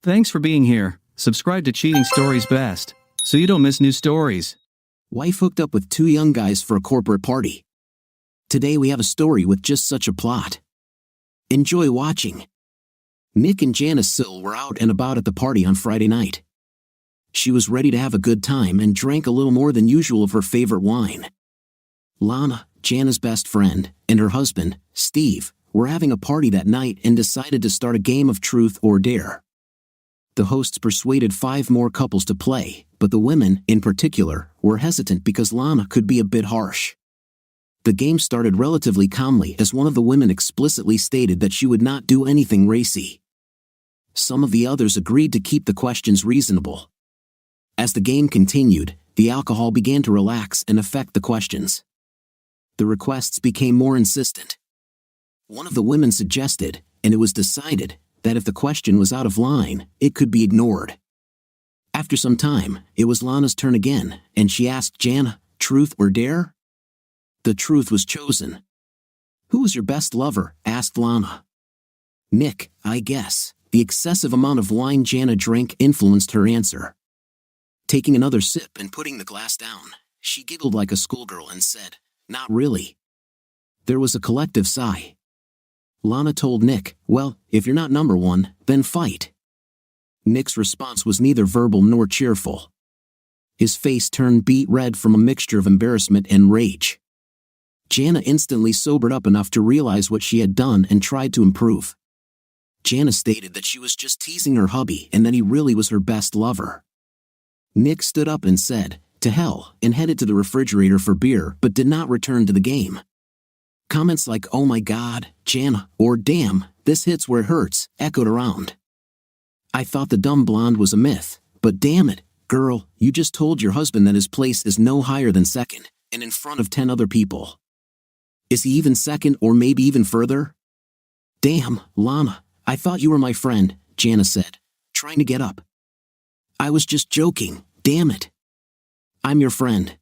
Thanks for being here. Subscribe to Cheating Stories Best, so you don't miss new stories. Wife hooked up with two young guys for a corporate party. Today we have a story with just such a plot. Enjoy watching. Nick and Janice Sill were out and about at the party on Friday night. She was ready to have a good time and drank a little more than usual of her favorite wine. Lana, Jana's best friend, and her husband, Steve, were having a party that night and decided to start a game of truth or dare. The hosts persuaded 5 more couples to play, but the women, in particular, were hesitant because Lana could be a bit harsh. The game started relatively calmly as one of the women explicitly stated that she would not do anything racy. Some of the others agreed to keep the questions reasonable. As the game continued, the alcohol began to relax and affect the questions. The requests became more insistent. One of the women suggested, and it was decided, that if the question was out of line, it could be ignored. After some time, it was Lana's turn again, and she asked Jana, truth or dare? The truth was chosen. Who was your best lover? Asked Lana. Nick, I guess. The excessive amount of wine Jana drank influenced her answer. Taking another sip and putting the glass down, she giggled like a schoolgirl and said, not really. There was a collective sigh. Lana told Nick, well, if you're not number one, then fight. Nick's response was neither verbal nor cheerful. His face turned beet red from a mixture of embarrassment and rage. Jana instantly sobered up enough to realize what she had done and tried to improve. Jana stated that she was just teasing her hubby and that he really was her best lover. Nick stood up and said, to hell, and headed to the refrigerator for beer but did not return to the game. Comments like, oh my god, Jana, or damn, this hits where it hurts, echoed around. I thought the dumb blonde was a myth, but damn it, girl, you just told your husband that his place is no higher than second, and in front of 10 other people. Is he even second or maybe even further? Damn, Lana, I thought you were my friend, Jana said, trying to get up. I was just joking, damn it. I'm your friend.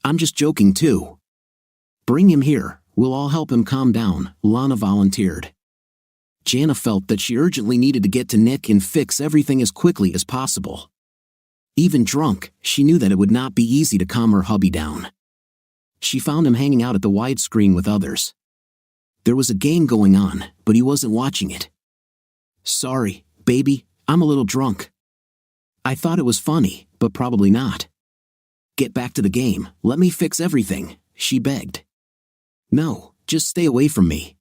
I'm just joking too. Bring him here, we'll all help him calm down, Lana volunteered. Jana felt that she urgently needed to get to Nick and fix everything as quickly as possible. Even drunk, she knew that it would not be easy to calm her hubby down. She found him hanging out at the widescreen with others. There was a game going on, but he wasn't watching it. Sorry, baby, I'm a little drunk. I thought it was funny, but probably not. Get back to the game, let me fix everything, she begged. No, just stay away from me.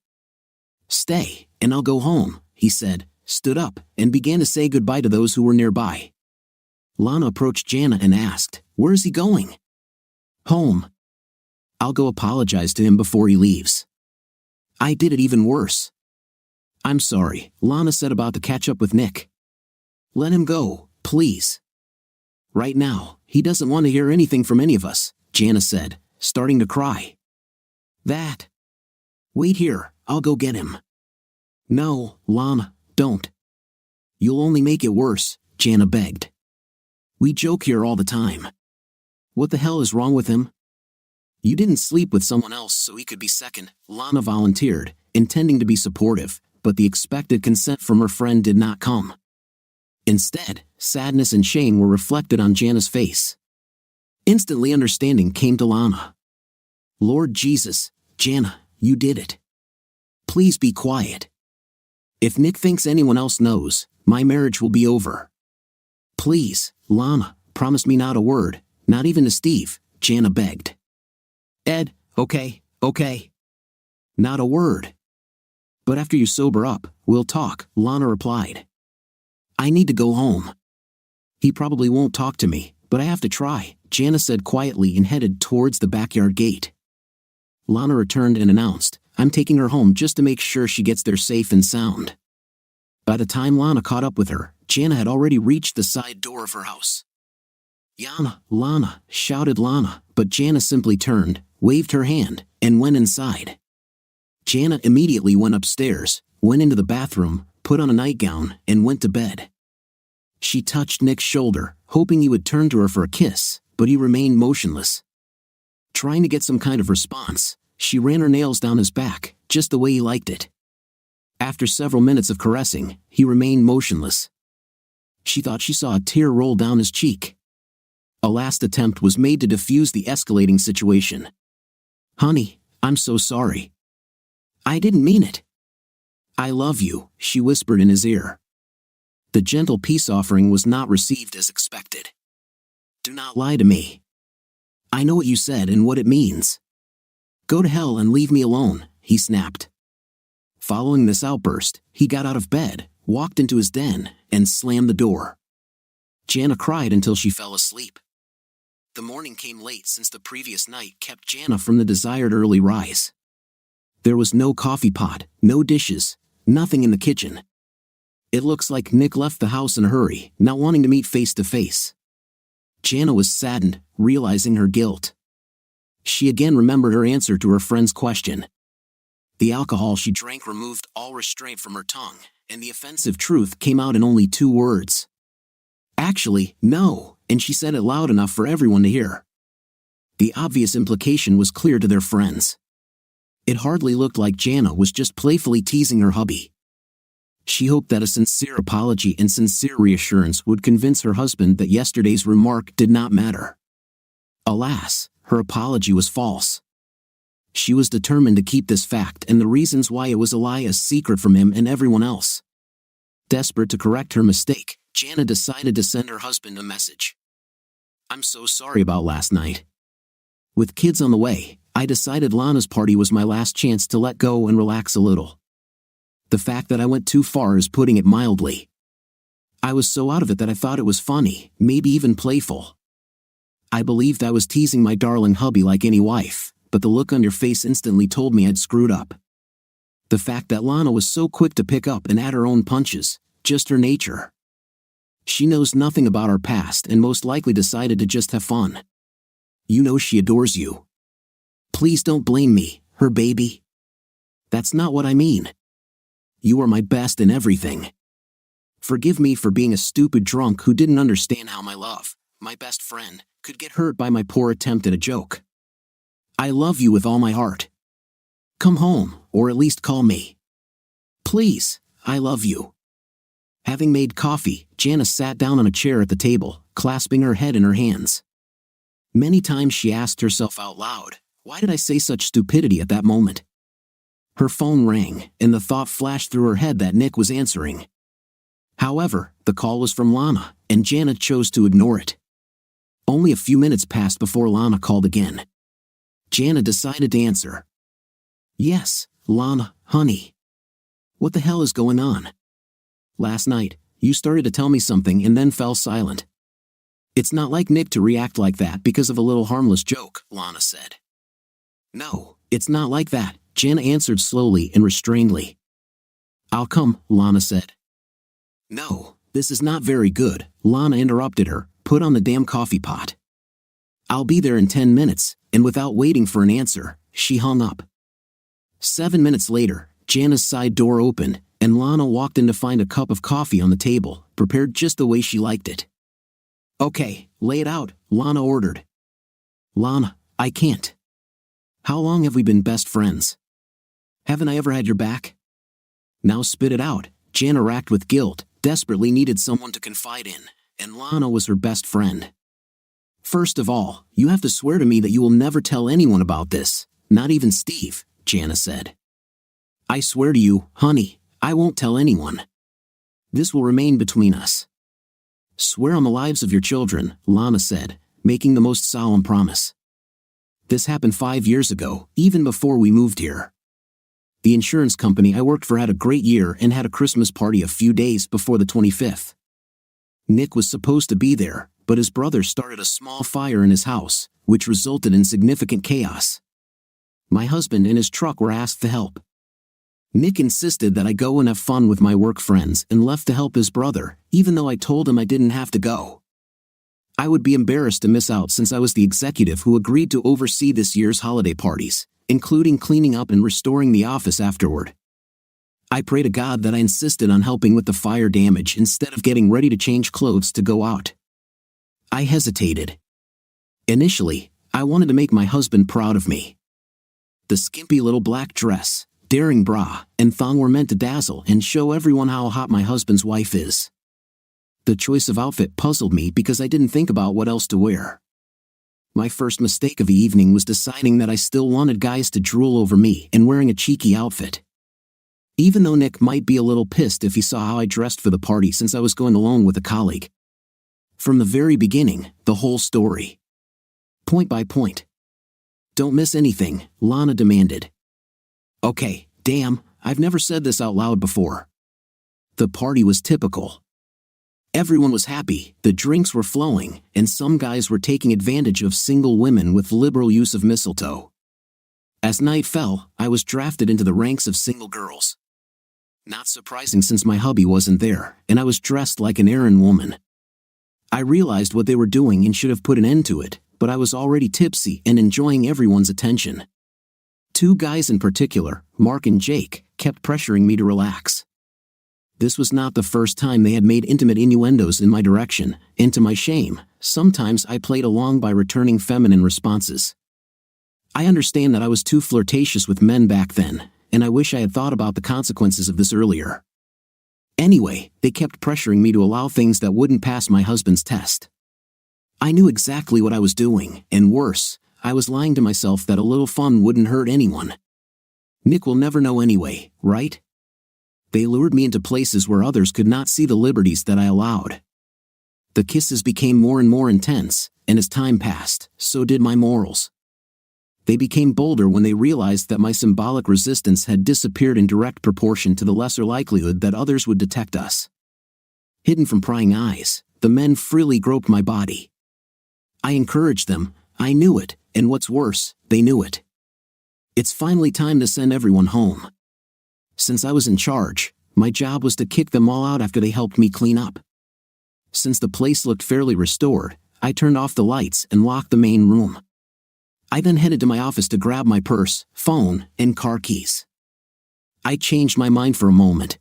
Stay, and I'll go home, he said, stood up, and began to say goodbye to those who were nearby. Lana approached Jana and asked, where is he going? Home. I'll go apologize to him before he leaves. I did it even worse. I'm sorry, Lana said about to catch up with Nick. Let him go, please. Right now, he doesn't want to hear anything from any of us, Jana said, starting to cry. That. Wait here, I'll go get him. No, Lana, don't. You'll only make it worse, Jana begged. We joke here all the time. What the hell is wrong with him? You didn't sleep with someone else so he could be second, Lana volunteered, intending to be supportive, but the expected consent from her friend did not come. Instead, sadness and shame were reflected on Jana's face. Instantly understanding came to Lana. Lord Jesus, Jana, you did it. Please be quiet. If Nick thinks anyone else knows, my marriage will be over. Please, Lana, promise me not a word, not even to Steve, Jana begged. Ed, okay. Not a word. But after you sober up, we'll talk, Lana replied. I need to go home. He probably won't talk to me, but I have to try, Jana said quietly and headed towards the backyard gate. Lana returned and announced, I'm taking her home just to make sure she gets there safe and sound. By the time Lana caught up with her, Jana had already reached the side door of her house. Yana, Lana, shouted Lana, but Jana simply turned, waved her hand, and went inside. Jana immediately went upstairs, went into the bathroom, put on a nightgown, and went to bed. She touched Nick's shoulder, hoping he would turn to her for a kiss, but he remained motionless. Trying to get some kind of response, she ran her nails down his back, just the way he liked it. After several minutes of caressing, he remained motionless. She thought she saw a tear roll down his cheek. A last attempt was made to defuse the escalating situation. "Honey, I'm so sorry. I didn't mean it. I love you," she whispered in his ear. The gentle peace offering was not received as expected. "Do not lie to me. I know what you said and what it means. Go to hell and leave me alone," he snapped. Following this outburst, he got out of bed, walked into his den, and slammed the door. Jana cried until she fell asleep. The morning came late since the previous night kept Jana from the desired early rise. There was no coffee pot, no dishes, nothing in the kitchen. It looks like Nick left the house in a hurry, not wanting to meet face to face. Jana was saddened, realizing her guilt. She again remembered her answer to her friend's question. The alcohol she drank removed all restraint from her tongue, and the offensive truth came out in only 2 words. "Actually, no," and she said it loud enough for everyone to hear. The obvious implication was clear to their friends. It hardly looked like Jana was just playfully teasing her hubby. She hoped that a sincere apology and sincere reassurance would convince her husband that yesterday's remark did not matter. Alas, her apology was false. She was determined to keep this fact and the reasons why it was a lie a secret from him and everyone else. Desperate to correct her mistake, Jana decided to send her husband a message. "I'm so sorry about last night. With kids on the way, I decided Lana's party was my last chance to let go and relax a little. The fact that I went too far is putting it mildly. I was so out of it that I thought it was funny, maybe even playful. I believed I was teasing my darling hubby like any wife, but the look on your face instantly told me I'd screwed up. The fact that Lana was so quick to pick up and add her own punches, just her nature. She knows nothing about our past and most likely decided to just have fun. You know she adores you. Please don't blame me, her baby. That's not what I mean. You are my best in everything. Forgive me for being a stupid drunk who didn't understand how my love, my best friend, could get hurt by my poor attempt at a joke. I love you with all my heart. Come home, or at least call me. Please, I love you." Having made coffee, Jana sat down on a chair at the table, clasping her head in her hands. Many times she asked herself out loud, why did I say such stupidity at that moment? Her phone rang, and the thought flashed through her head that Nick was answering. However, the call was from Lana, and Jana chose to ignore it. Only a few minutes passed before Lana called again. Jana decided to answer. "Yes, Lana, honey. What the hell is going on? Last night, you started to tell me something and then fell silent. It's not like Nick to react like that because of a little harmless joke," Lana said. "No, it's not like that," Jana answered slowly and restrainedly. "I'll come," Lana said. "No, this is not very good," Lana interrupted her. "Put on the damn coffee pot." "I'll be there in 10 minutes, and without waiting for an answer, she hung up. 7 minutes later, Jana's side door opened, and Lana walked in to find a cup of coffee on the table, prepared just the way she liked it. "Okay, lay it out," Lana ordered. "Lana, I can't. How long have we been best friends? Haven't I ever had your back? Now spit it out." Jana, racked with guilt, desperately needed someone to confide in, and Lana was her best friend. "First of all, you have to swear to me that you will never tell anyone about this, not even Steve," Jana said. "I swear to you, honey, I won't tell anyone. This will remain between us." "Swear on the lives of your children," Lana said, making the most solemn promise. "This happened 5 years ago, even before we moved here. The insurance company I worked for had a great year and had a Christmas party a few days before the 25th. Nick was supposed to be there, but his brother started a small fire in his house, which resulted in significant chaos. My husband and his truck were asked to help. Nick insisted that I go and have fun with my work friends and left to help his brother, even though I told him I didn't have to go. I would be embarrassed to miss out since I was the executive who agreed to oversee this year's holiday parties, including cleaning up and restoring the office afterward. I pray to God that I insisted on helping with the fire damage instead of getting ready to change clothes to go out. I hesitated. Initially, I wanted to make my husband proud of me. The skimpy little black dress, daring bra, and thong were meant to dazzle and show everyone how hot my husband's wife is. The choice of outfit puzzled me because I didn't think about what else to wear. My first mistake of the evening was deciding that I still wanted guys to drool over me and wearing a cheeky outfit. Even though Nick might be a little pissed if he saw how I dressed for the party since I was going alone with a colleague. From the very beginning, the whole story. Point by point. Don't miss anything, Lana demanded. Okay, damn, I've never said this out loud before. The party was typical. Everyone was happy, the drinks were flowing, and some guys were taking advantage of single women with liberal use of mistletoe. As night fell, I was drafted into the ranks of single girls. Not surprising since my hubby wasn't there, and I was dressed like an errand woman. I realized what they were doing and should have put an end to it, but I was already tipsy and enjoying everyone's attention. Two guys in particular, Mark and Jake, kept pressuring me to relax. This was not the first time they had made intimate innuendos in my direction, and to my shame, sometimes I played along by returning feminine responses. I understand that I was too flirtatious with men back then, and I wish I had thought about the consequences of this earlier. Anyway, they kept pressuring me to allow things that wouldn't pass my husband's test. I knew exactly what I was doing, and worse, I was lying to myself that a little fun wouldn't hurt anyone. Nick will never know anyway, right? They lured me into places where others could not see the liberties that I allowed. The kisses became more and more intense, and as time passed, so did my morals. They became bolder when they realized that my symbolic resistance had disappeared in direct proportion to the lesser likelihood that others would detect us. Hidden from prying eyes, the men freely groped my body. I encouraged them, I knew it, and what's worse, they knew it. It's finally time to send everyone home. Since I was in charge, my job was to kick them all out after they helped me clean up. Since the place looked fairly restored, I turned off the lights and locked the main room. I then headed to my office to grab my purse, phone, and car keys. I changed my mind for a moment.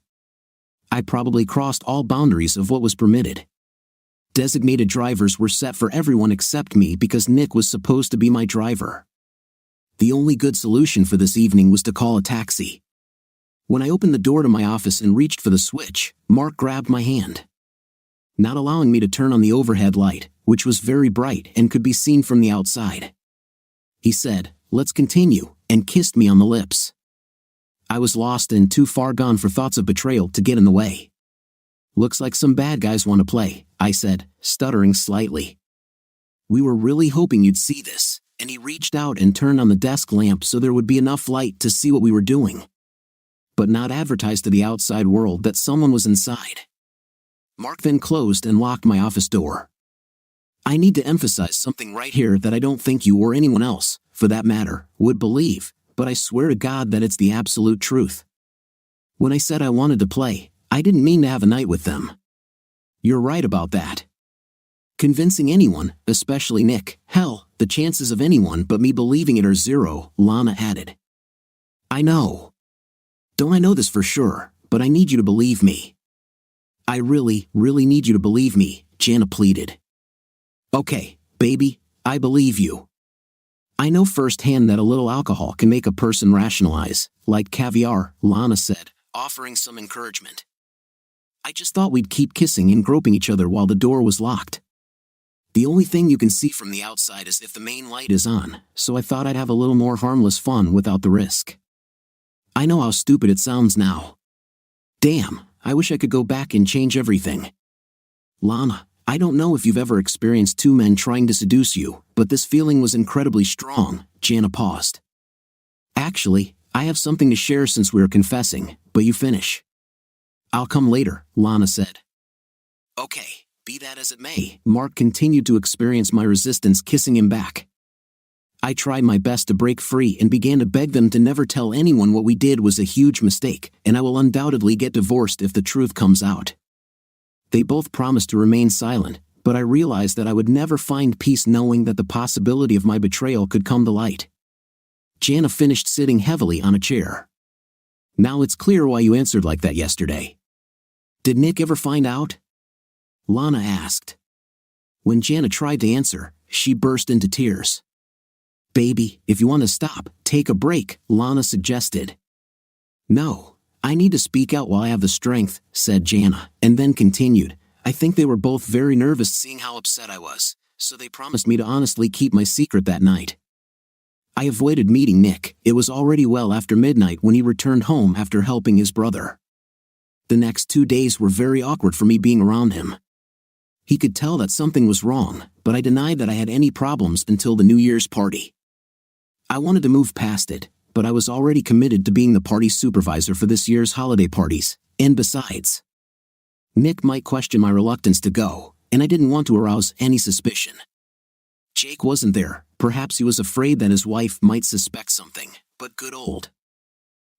I probably crossed all boundaries of what was permitted. Designated drivers were set for everyone except me because Nick was supposed to be my driver. The only good solution for this evening was to call a taxi. When I opened the door to my office and reached for the switch, Mark grabbed my hand. Not allowing me to turn on the overhead light, which was very bright and could be seen from the outside. He said, "Let's continue," and kissed me on the lips. I was lost and too far gone for thoughts of betrayal to get in the way. "Looks like some bad guys want to play," I said, stuttering slightly. "We were really hoping you'd see this," and he reached out and turned on the desk lamp so there would be enough light to see what we were doing. But not advertise to the outside world that someone was inside. Mark then closed and locked my office door. I need to emphasize something right here that I don't think you or anyone else, for that matter, would believe, but I swear to God that it's the absolute truth. When I said I wanted to play, I didn't mean to have a night with them. You're right about that. Convincing anyone, especially Nick, hell, the chances of anyone but me believing it are zero, Lana added. I know. Don't I know this for sure, but I need you to believe me. I really, really need you to believe me, Jana pleaded. Okay, baby, I believe you. I know firsthand that a little alcohol can make a person rationalize, like caviar, Lana said, offering some encouragement. I just thought we'd keep kissing and groping each other while the door was locked. The only thing you can see from the outside is if the main light is on, so I thought I'd have a little more harmless fun without the risk. I know how stupid it sounds now. Damn, I wish I could go back and change everything. Lana, I don't know if you've ever experienced two men trying to seduce you, but this feeling was incredibly strong, Jana paused. Actually, I have something to share since we are confessing, but you finish. I'll come later, Lana said. Okay, be that as it may, Mark continued to experience my resistance kissing him back. I tried my best to break free and began to beg them to never tell anyone what we did was a huge mistake, and I will undoubtedly get divorced if the truth comes out. They both promised to remain silent, but I realized that I would never find peace knowing that the possibility of my betrayal could come to light. Jana finished sitting heavily on a chair. Now it's clear why you answered like that yesterday. Did Nick ever find out? Lana asked. When Jana tried to answer, she burst into tears. Baby, if you want to stop, take a break, Lana suggested. No, I need to speak out while I have the strength, said Jana, and then continued. I think they were both very nervous seeing how upset I was, so they promised me to honestly keep my secret that night. I avoided meeting Nick. It was already well after midnight when he returned home after helping his brother. The next 2 days were very awkward for me being around him. He could tell that something was wrong, but I denied that I had any problems until the New Year's party. I wanted to move past it, but I was already committed to being the party supervisor for this year's holiday parties, and besides, Nick might question my reluctance to go, and I didn't want to arouse any suspicion. Jake wasn't there. Perhaps he was afraid that his wife might suspect something, but good old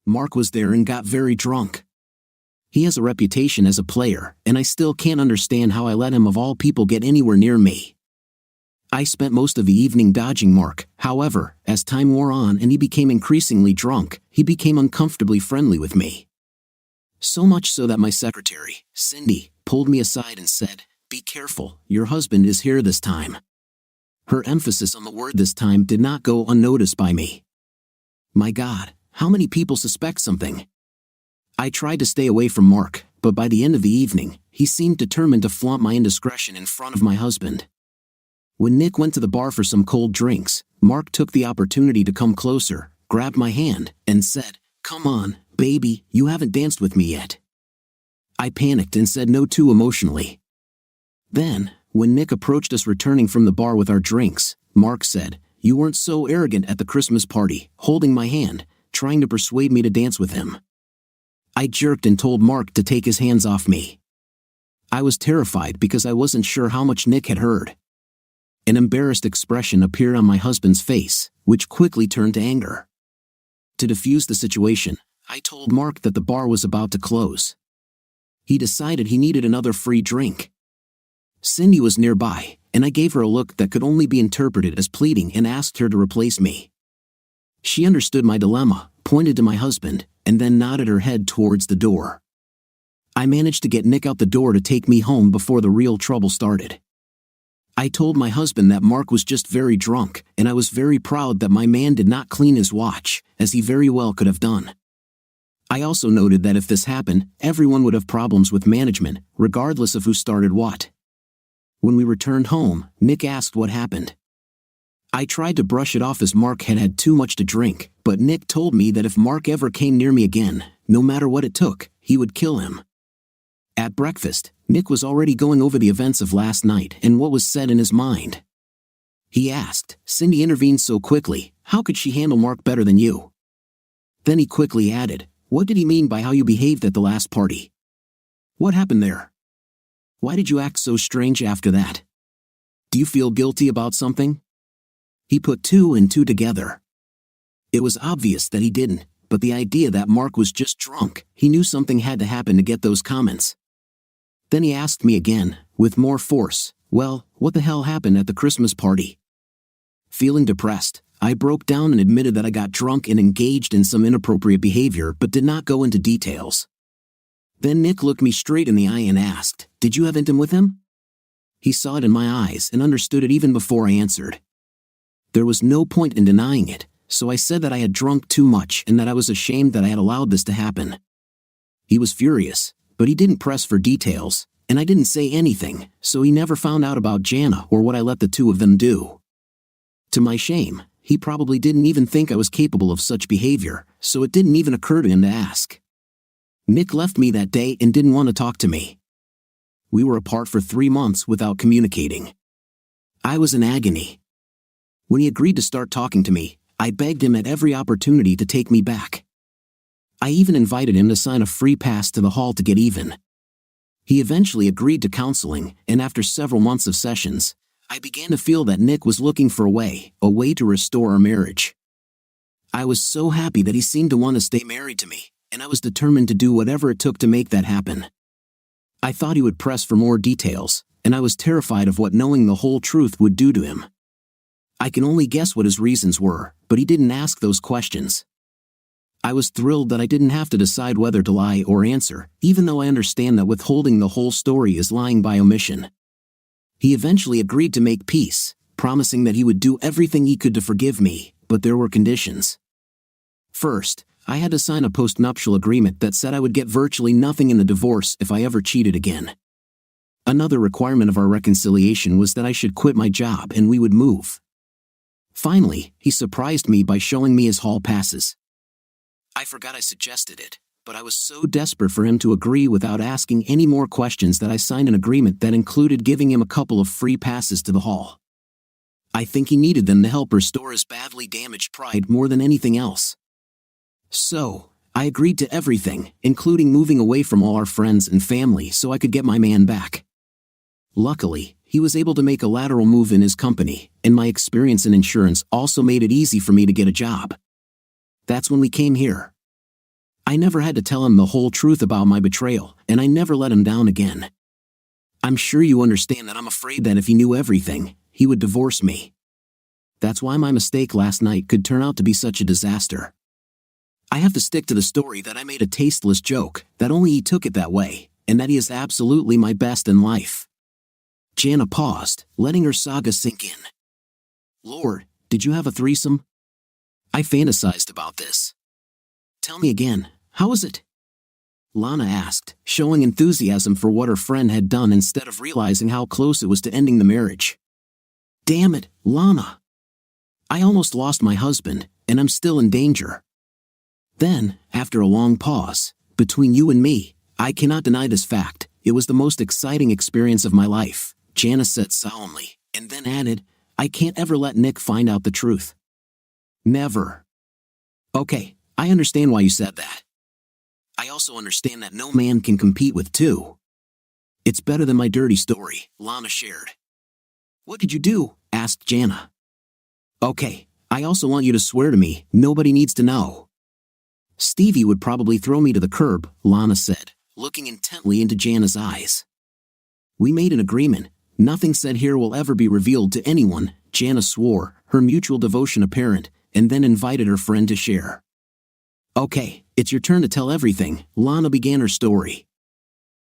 Mark was there and got very drunk. He has a reputation as a player, and I still can't understand how I let him of all people get anywhere near me. I spent most of the evening dodging Mark. However, as time wore on and he became increasingly drunk, he became uncomfortably friendly with me. So much so that my secretary, Cindy, pulled me aside and said, "Be careful, your husband is here this time." Her emphasis on the word "this time" did not go unnoticed by me. My God, how many people suspect something? I tried to stay away from Mark, but by the end of the evening, he seemed determined to flaunt my indiscretion in front of my husband. When Nick went to the bar for some cold drinks, Mark took the opportunity to come closer, grabbed my hand, and said, "Come on, baby, you haven't danced with me yet." I panicked and said no too emotionally. Then, when Nick approached us returning from the bar with our drinks, Mark said, "You weren't so arrogant at the Christmas party," holding my hand, trying to persuade me to dance with him. I jerked and told Mark to take his hands off me. I was terrified because I wasn't sure how much Nick had heard. An embarrassed expression appeared on my husband's face, which quickly turned to anger. To defuse the situation, I told Mark that the bar was about to close. He decided he needed another free drink. Cindy was nearby, and I gave her a look that could only be interpreted as pleading and asked her to replace me. She understood my dilemma, pointed to my husband, and then nodded her head towards the door. I managed to get Nick out the door to take me home before the real trouble started. I told my husband that Mark was just very drunk, and I was very proud that my man did not clean his watch, as he very well could have done. I also noted that if this happened, everyone would have problems with management, regardless of who started what. When we returned home, Nick asked what happened. I tried to brush it off as Mark had had too much to drink, but Nick told me that if Mark ever came near me again, no matter what it took, he would kill him. At breakfast, Nick was already going over the events of last night and what was said in his mind. He asked, "Cindy intervened so quickly, how could she handle Mark better than you?" Then he quickly added, "What did he mean by how you behaved at the last party? What happened there? Why did you act so strange after that? Do you feel guilty about something?" He put 2 and 2 together. It was obvious that he didn't, but the idea that Mark was just drunk, he knew something had to happen to get those comments. Then he asked me again, with more force, "Well, what the hell happened at the Christmas party?" Feeling depressed, I broke down and admitted that I got drunk and engaged in some inappropriate behavior but did not go into details. Then Nick looked me straight in the eye and asked, "Did you have intim with him?" He saw it in my eyes and understood it even before I answered. There was no point in denying it, so I said that I had drunk too much and that I was ashamed that I had allowed this to happen. He was furious, but he didn't press for details, and I didn't say anything, so he never found out about Jana or what I let the two of them do. To my shame, he probably didn't even think I was capable of such behavior, so it didn't even occur to him to ask. Nick left me that day and didn't want to talk to me. We were apart for 3 months without communicating. I was in agony. When he agreed to start talking to me, I begged him at every opportunity to take me back. I even invited him to sign a free pass to the hall to get even. He eventually agreed to counseling, and after several months of sessions, I began to feel that Nick was looking for a way to restore our marriage. I was so happy that he seemed to want to stay married to me, and I was determined to do whatever it took to make that happen. I thought he would press for more details, and I was terrified of what knowing the whole truth would do to him. I can only guess what his reasons were, but he didn't ask those questions. I was thrilled that I didn't have to decide whether to lie or answer, even though I understand that withholding the whole story is lying by omission. He eventually agreed to make peace, promising that he would do everything he could to forgive me, but there were conditions. First, I had to sign a postnuptial agreement that said I would get virtually nothing in the divorce if I ever cheated again. Another requirement of our reconciliation was that I should quit my job and we would move. Finally, he surprised me by showing me his hall passes. I forgot I suggested it, but I was so desperate for him to agree without asking any more questions that I signed an agreement that included giving him a couple of free passes to the hall. I think he needed them to help restore his badly damaged pride more than anything else. So, I agreed to everything, including moving away from all our friends and family so I could get my man back. Luckily, he was able to make a lateral move in his company, and my experience in insurance also made it easy for me to get a job. That's when we came here. I never had to tell him the whole truth about my betrayal, and I never let him down again. I'm sure you understand that I'm afraid that if he knew everything, he would divorce me. That's why my mistake last night could turn out to be such a disaster. I have to stick to the story that I made a tasteless joke, that only he took it that way, and that he is absolutely my best in life. Jana paused, letting her saga sink in. Lord, did you have a threesome? I fantasized about this. Tell me again, how was it? Lana asked, showing enthusiasm for what her friend had done instead of realizing how close it was to ending the marriage. Damn it, Lana. I almost lost my husband, and I'm still in danger. Then, after a long pause, between you and me, I cannot deny this fact, it was the most exciting experience of my life, Jana said solemnly, and then added, I can't ever let Nick find out the truth. Never. Okay, I understand why you said that. I also understand that no man can compete with two. It's better than my dirty story, Lana shared. What did you do? Asked Jana. Okay, I also want you to swear to me, nobody needs to know. Stevie would probably throw me to the curb, Lana said, looking intently into Jana's eyes. We made an agreement, nothing said here will ever be revealed to anyone, Jana swore, her mutual devotion apparent, and then invited her friend to share. Okay, it's your turn to tell everything, Lana began her story.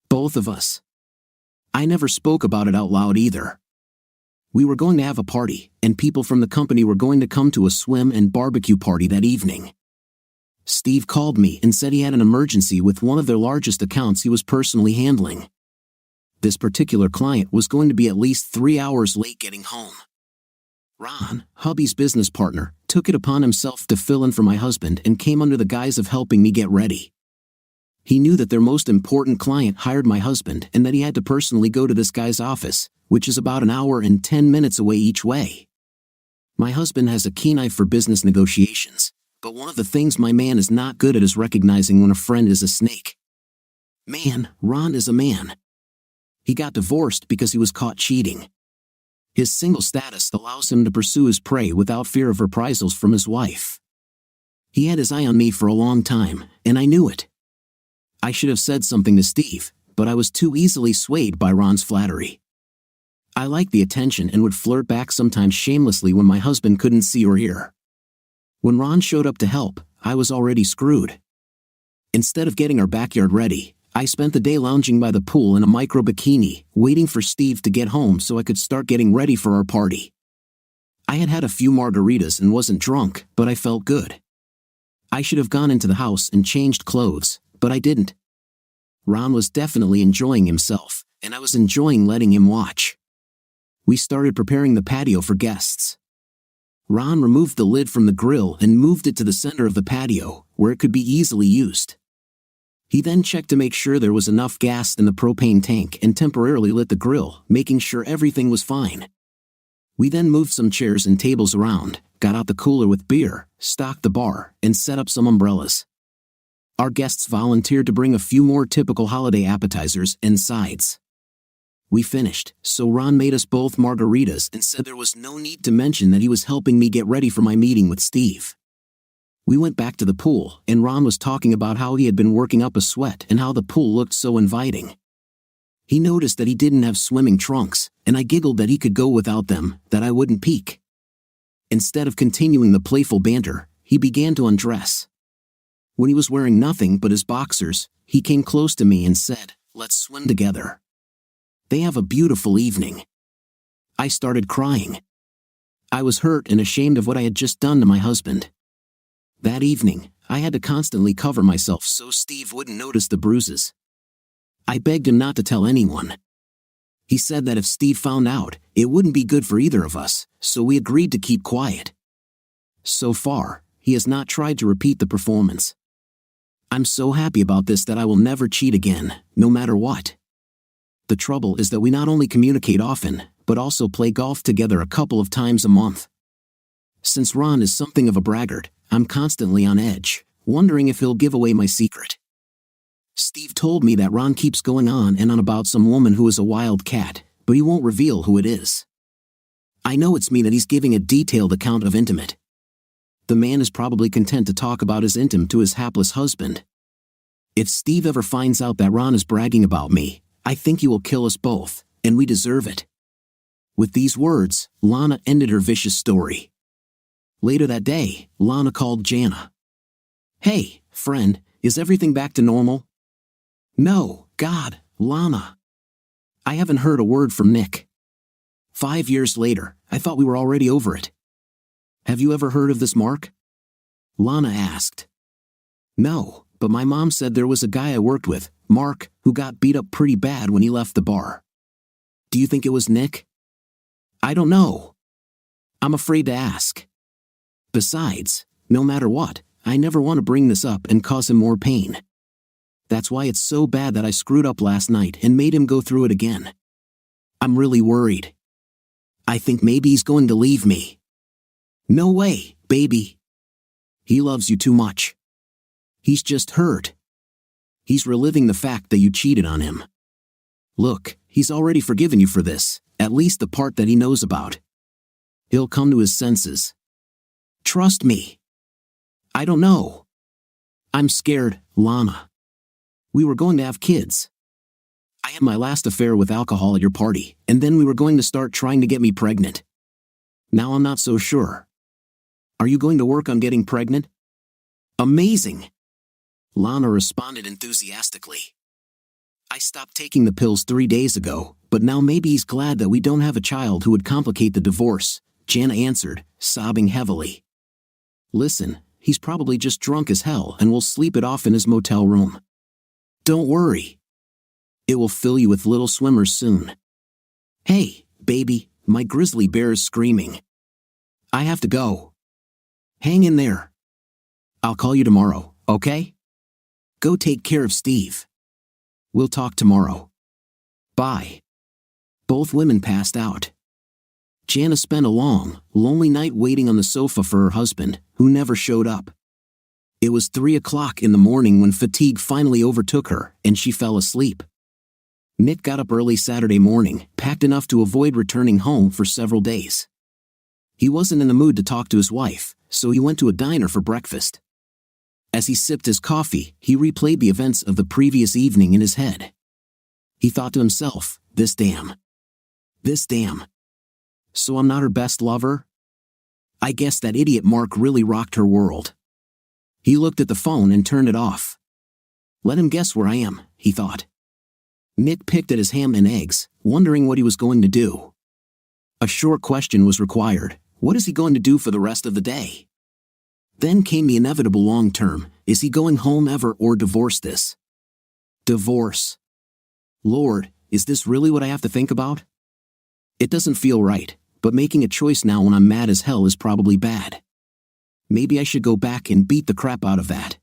Both of us. I never spoke about it out loud either. We were going to have a party, and people from the company were going to come to a swim and barbecue party that evening. Steve called me and said he had an emergency with one of their largest accounts he was personally handling. This particular client was going to be at least 3 hours late getting home. Ron, hubby's business partner, took it upon himself to fill in for my husband and came under the guise of helping me get ready. He knew that their most important client hired my husband and that he had to personally go to this guy's office, which is about an hour and 10 minutes away each way. My husband has a keen eye for business negotiations, but one of the things my man is not good at is recognizing when a friend is a snake. Man, Ron is a man. He got divorced because he was caught cheating. His single status allows him to pursue his prey without fear of reprisals from his wife. He had his eye on me for a long time, and I knew it. I should have said something to Steve, but I was too easily swayed by Ron's flattery. I liked the attention and would flirt back sometimes shamelessly when my husband couldn't see or hear. When Ron showed up to help, I was already screwed. Instead of getting our backyard ready, I spent the day lounging by the pool in a micro bikini, waiting for Steve to get home so I could start getting ready for our party. I had had a few margaritas and wasn't drunk, but I felt good. I should have gone into the house and changed clothes, but I didn't. Ron was definitely enjoying himself, and I was enjoying letting him watch. We started preparing the patio for guests. Ron removed the lid from the grill and moved it to the center of the patio, where it could be easily used. He then checked to make sure there was enough gas in the propane tank and temporarily lit the grill, making sure everything was fine. We then moved some chairs and tables around, got out the cooler with beer, stocked the bar, and set up some umbrellas. Our guests volunteered to bring a few more typical holiday appetizers and sides. We finished, so Ron made us both margaritas and said there was no need to mention that he was helping me get ready for my meeting with Steve. We went back to the pool, and Ron was talking about how he had been working up a sweat and how the pool looked so inviting. He noticed that he didn't have swimming trunks, and I giggled that he could go without them, that I wouldn't peek. Instead of continuing the playful banter, he began to undress. When he was wearing nothing but his boxers, he came close to me and said, "Let's swim together. They have a beautiful evening." I started crying. I was hurt and ashamed of what I had just done to my husband. That evening, I had to constantly cover myself so Steve wouldn't notice the bruises. I begged him not to tell anyone. He said that if Steve found out, it wouldn't be good for either of us, so we agreed to keep quiet. So far, he has not tried to repeat the performance. I'm so happy about this that I will never cheat again, no matter what. The trouble is that we not only communicate often, but also play golf together a couple of times a month. Since Ron is something of a braggart, I'm constantly on edge, wondering if he'll give away my secret. Steve told me that Ron keeps going on and on about some woman who is a wild cat, but he won't reveal who it is. I know it's me that he's giving a detailed account of intimate. The man is probably content to talk about his intim to his hapless husband. If Steve ever finds out that Ron is bragging about me, I think he will kill us both, and we deserve it. With these words, Lana ended her vicious story. Later that day, Lana called Jana. "Hey, friend, is everything back to normal?" "No, God, Lana. I haven't heard a word from Nick. 5 years later, I thought we were already over it." "Have you ever heard of this Mark?" Lana asked. "No, but my mom said there was a guy I worked with, Mark, who got beat up pretty bad when he left the bar. Do you think it was Nick?" "I don't know. I'm afraid to ask. Besides, no matter what, I never want to bring this up and cause him more pain. That's why it's so bad that I screwed up last night and made him go through it again. I'm really worried. I think maybe he's going to leave me." "No way, baby. He loves you too much. He's just hurt. He's reliving the fact that you cheated on him. Look, he's already forgiven you for this, at least the part that he knows about. He'll come to his senses. Trust me." "I don't know. I'm scared, Lana. We were going to have kids. I had my last affair with alcohol at your party, and then we were going to start trying to get me pregnant. Now I'm not so sure. Are you going to work on getting pregnant?" "Amazing," Lana responded enthusiastically. "I stopped taking the pills 3 days ago, but now maybe he's glad that we don't have a child who would complicate the divorce," Jana answered, sobbing heavily. "Listen, he's probably just drunk as hell and will sleep it off in his motel room. Don't worry. It will fill you with little swimmers soon. Hey, baby, my grizzly bear is screaming. I have to go. Hang in there. I'll call you tomorrow, okay? Go take care of Steve. We'll talk tomorrow. Bye." Both women passed out. Jana spent a long, lonely night waiting on the sofa for her husband, who never showed up. It was 3 o'clock in the morning when fatigue finally overtook her, and she fell asleep. Nick got up early Saturday morning, packed enough to avoid returning home for several days. He wasn't in the mood to talk to his wife, so he went to a diner for breakfast. As he sipped his coffee, he replayed the events of the previous evening in his head. He thought to himself, This damn. So I'm not her best lover? I guess that idiot Mark really rocked her world." He looked at the phone and turned it off. Let him guess where I am, he thought. Nick picked at his ham and eggs, wondering what he was going to do. A short question was required. What is he going to do for the rest of the day? Then came the inevitable long term. Is he going home ever or divorce this? Divorce. Lord, is this really what I have to think about? It doesn't feel right, but making a choice now when I'm mad as hell is probably bad. Maybe I should go back and beat the crap out of that.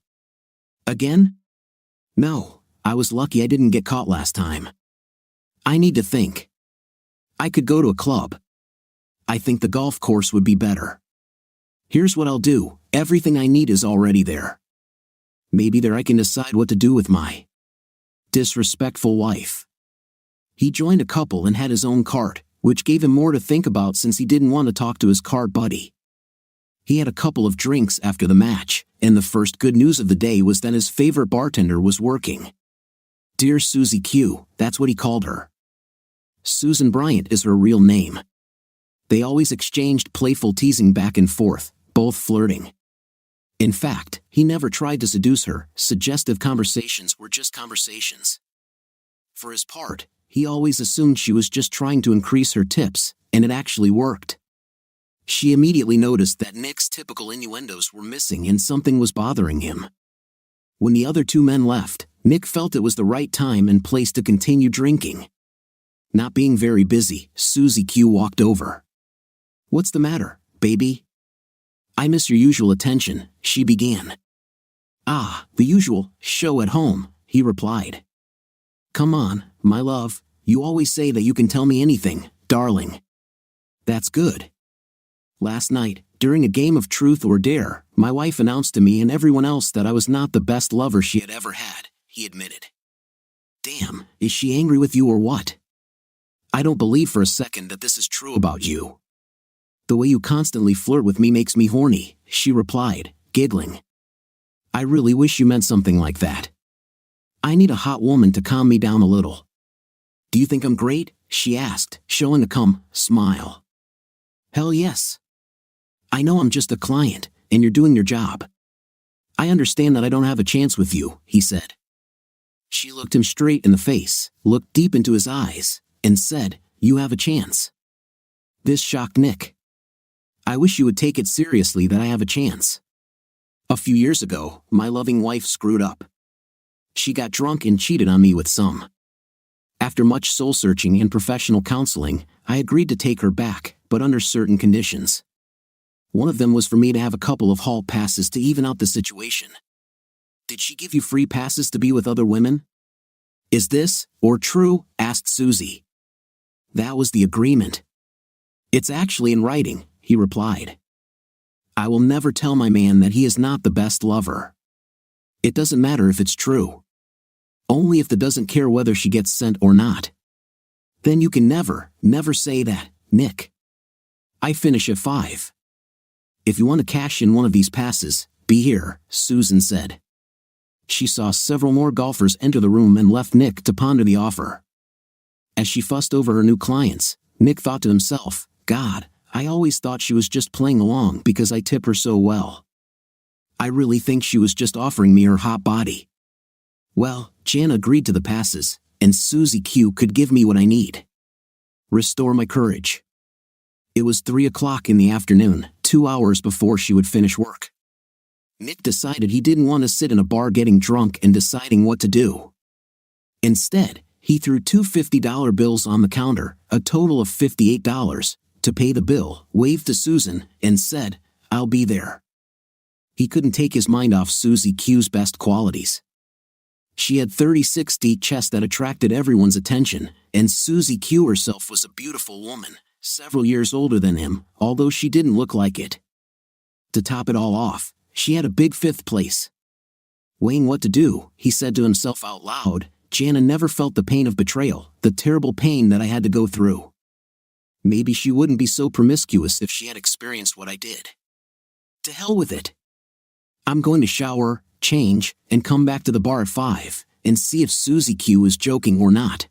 Again? No, I was lucky I didn't get caught last time. I need to think. I could go to a club. I think the golf course would be better. Here's what I'll do. Everything I need is already there. Maybe there I can decide what to do with my disrespectful wife. He joined a couple and had his own cart, which gave him more to think about since he didn't want to talk to his cart buddy. He had a couple of drinks after the match, and the first good news of the day was that his favorite bartender was working. Dear Susie Q, that's what he called her. Susan Bryant is her real name. They always exchanged playful teasing back and forth, both flirting. In fact, he never tried to seduce her. Suggestive conversations were just conversations. For his part, he always assumed she was just trying to increase her tips, and it actually worked. She immediately noticed that Nick's typical innuendos were missing and something was bothering him. When the other two men left, Nick felt it was the right time and place to continue drinking. Not being very busy, Susie Q walked over. "What's the matter, baby?" "I miss your usual attention," she began. "Ah, the usual show at home," he replied. "Come on, my love, you always say that you can tell me anything, darling." "That's good." "Last night, during a game of truth or dare, my wife announced to me and everyone else that I was not the best lover she had ever had," he admitted. "Damn, is she angry with you or what?" "I don't believe for a second that this is true about you." "The way you constantly flirt with me makes me horny," she replied, giggling. "I really wish you meant something like that. I need a hot woman to calm me down a little." "Do you think I'm great?" she asked, showing a calm smile. "Hell yes. I know I'm just a client, and you're doing your job. I understand that I don't have a chance with you," he said. She looked him straight in the face, looked deep into his eyes, and said, "You have a chance." This shocked Nick. "I wish you would take it seriously that I have a chance. A few years ago, my loving wife screwed up. She got drunk and cheated on me with some. After much soul-searching and professional counseling, I agreed to take her back, but under certain conditions. One of them was for me to have a couple of hall passes to even out the situation." "Did she give you free passes to be with other women?" "Is this, or true?" asked Susie. "That was the agreement." "It's actually in writing," he replied. "I will never tell my man that he is not the best lover. It doesn't matter if it's true. Only if the doesn't care whether she gets sent or not. Then you can never, never say that, Nick. I finish at 5. If you want to cash in one of these passes, be here," Susan said. She saw several more golfers enter the room and left Nick to ponder the offer. As she fussed over her new clients, Nick thought to himself, "God, I always thought she was just playing along because I tip her so well. I really think she was just offering me her hot body." Well, Jan agreed to the passes, and Susie Q could give me what I need. Restore my courage. It was 3 o'clock in the afternoon, 2 hours before she would finish work. Nick decided he didn't want to sit in a bar getting drunk and deciding what to do. Instead, he threw 2 $50 bills on the counter, a total of $58, to pay the bill, waved to Susan, and said, "I'll be there." He couldn't take his mind off Susie Q's best qualities. She had 36D chest that attracted everyone's attention, and Susie Q herself was a beautiful woman, several years older than him, although she didn't look like it. To top it all off, she had a big 5th place. Weighing what to do, he said to himself out loud, "Jana never felt the pain of betrayal, the terrible pain that I had to go through. Maybe she wouldn't be so promiscuous if she had experienced what I did. To hell with it. I'm going to shower, change, and come back to the bar at 5, and see if Susie Q is joking or not."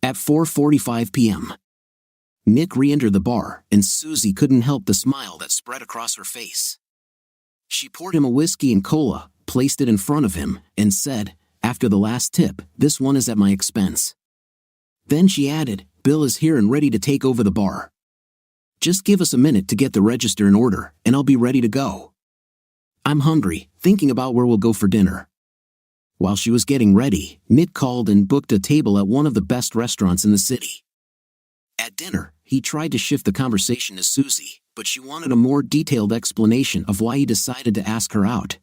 At 4:45 p.m., Nick re-entered the bar, and Susie couldn't help the smile that spread across her face. She poured him a whiskey and cola, placed it in front of him, and said, "After the last tip, this one is at my expense." Then she added, "Bill is here and ready to take over the bar. Just give us a minute to get the register in order, and I'll be ready to go. I'm hungry, thinking about where we'll go for dinner." While she was getting ready, Nick called and booked a table at one of the best restaurants in the city. At dinner, he tried to shift the conversation to Susie, but she wanted a more detailed explanation of why he decided to ask her out.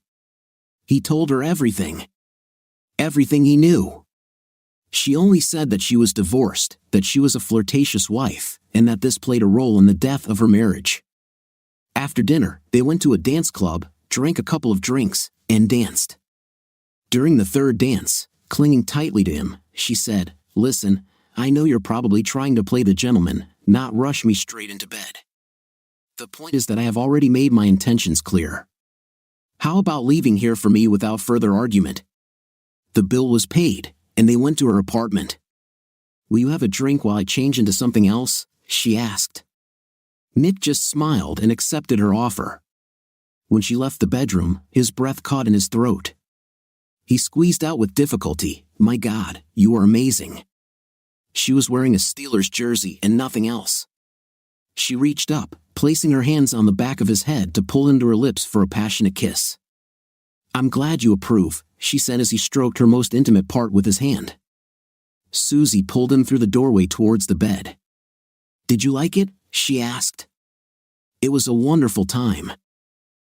He told her everything. Everything he knew. She only said that she was divorced, that she was a flirtatious wife, and that this played a role in the death of her marriage. After dinner, they went to a dance club, drank a couple of drinks, and danced. During the third dance, clinging tightly to him, she said, "Listen, I know you're probably trying to play the gentleman, not rush me straight into bed. The point is that I have already made my intentions clear. How about leaving here for me without further argument?" The bill was paid, and they went to her apartment. "Will you have a drink while I change into something else?" she asked. Nick just smiled and accepted her offer. When she left the bedroom, his breath caught in his throat. He squeezed out with difficulty, "My God, you are amazing." She was wearing a Steelers jersey and nothing else. She reached up, placing her hands on the back of his head to pull into her lips for a passionate kiss. "I'm glad you approve," she said as he stroked her most intimate part with his hand. Susie pulled him through the doorway towards the bed. "Did you like it?" she asked. "It was a wonderful time."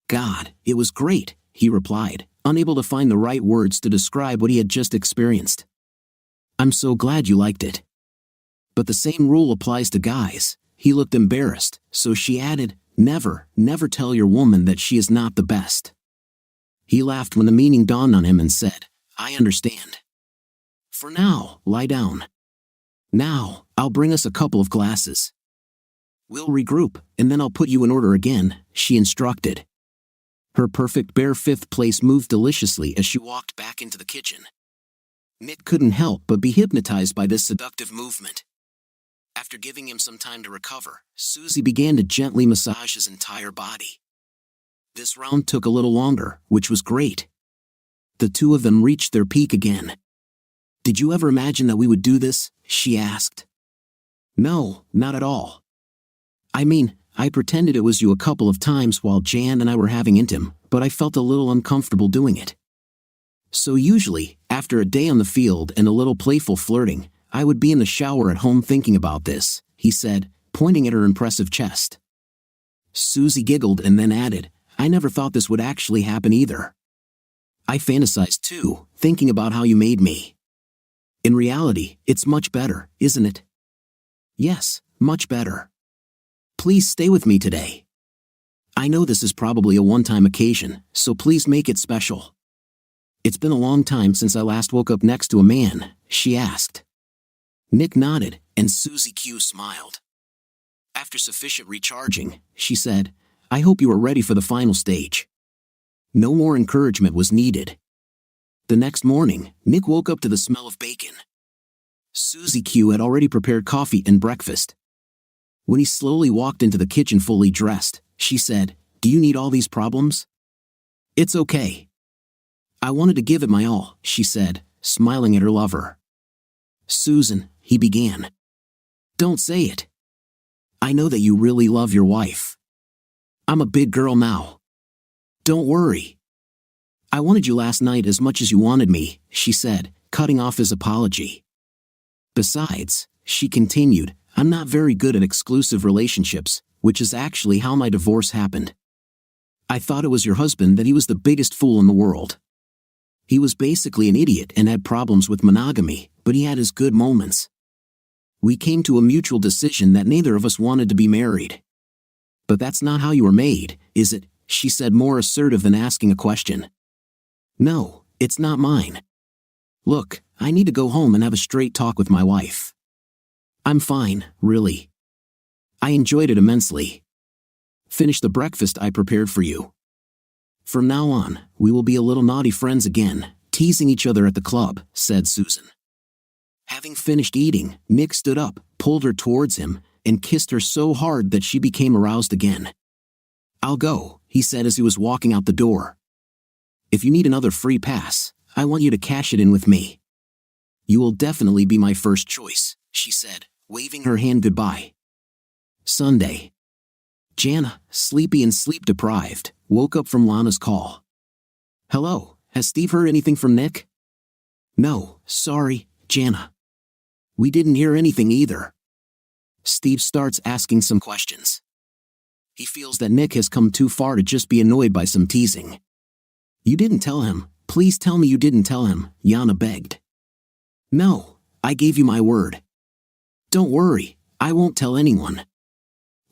"God, it was great," he replied, unable to find the right words to describe what he had just experienced. "I'm so glad you liked it." "But the same rule applies to guys." He looked embarrassed, so she added, "Never, never tell your woman that she is not the best." He laughed when the meaning dawned on him and said, "I understand. For now, lie down. Now, I'll bring us a couple of glasses. We'll regroup, and then I'll put you in order again," she instructed. Her perfect bare fifth place moved deliciously as she walked back into the kitchen. Nick couldn't help but be hypnotized by this seductive movement. After giving him some time to recover, Susie began to gently massage his entire body. This round took a little longer, which was great. The two of them reached their peak again. "Did you ever imagine that we would do this?" she asked. "No, not at all. I mean, I pretended it was you a couple of times while Jan and I were having intim, but I felt a little uncomfortable doing it. So usually, after a day on the field and a little playful flirting, I would be in the shower at home thinking about this," he said, pointing at her impressive chest. Susie giggled and then added, "I never thought this would actually happen either. I fantasized too, thinking about how you made me. In reality, it's much better, isn't it?" "Yes, much better. Please stay with me today. I know this is probably a one-time occasion, so please make it special." "It's been a long time since I last woke up next to a man," she asked. Nick nodded, and Susie Q smiled. After sufficient recharging, she said, "I hope you are ready for the final stage." No more encouragement was needed. The next morning, Nick woke up to the smell of bacon. Susie Q had already prepared coffee and breakfast. When he slowly walked into the kitchen fully dressed, she said, "Do you need all these problems?" "It's okay. I wanted to give it my all," she said, smiling at her lover. "Susan," he began. "Don't say it. I know that you really love your wife. I'm a big girl now. Don't worry. I wanted you last night as much as you wanted me," she said, cutting off his apology. "Besides," she continued, "I'm not very good at exclusive relationships, which is actually how my divorce happened. I thought it was your husband that he was the biggest fool in the world. He was basically an idiot and had problems with monogamy, but he had his good moments. We came to a mutual decision that neither of us wanted to be married." "But that's not how you were made, is it?" she said, more assertive than asking a question. "No, it's not mine. Look, I need to go home and have a straight talk with my wife. I'm fine, really. I enjoyed it immensely. Finish the breakfast I prepared for you. From now on, we will be a little naughty friends again, teasing each other at the club," said Susan. Having finished eating, Nick stood up, pulled her towards him, and kissed her so hard that she became aroused again. "I'll go," he said as he was walking out the door. "If you need another free pass, I want you to cash it in with me. You will definitely be my first choice," she said, waving her hand goodbye. Sunday. Jana, sleepy and sleep-deprived, woke up from Lana's call. "Hello, has Steve heard anything from Nick?" "No, sorry, Jana. We didn't hear anything either." Steve starts asking some questions. He feels that Nick has come too far to just be annoyed by some teasing. "You didn't tell him. Please tell me you didn't tell him," Jana begged. "No, I gave you my word. Don't worry, I won't tell anyone.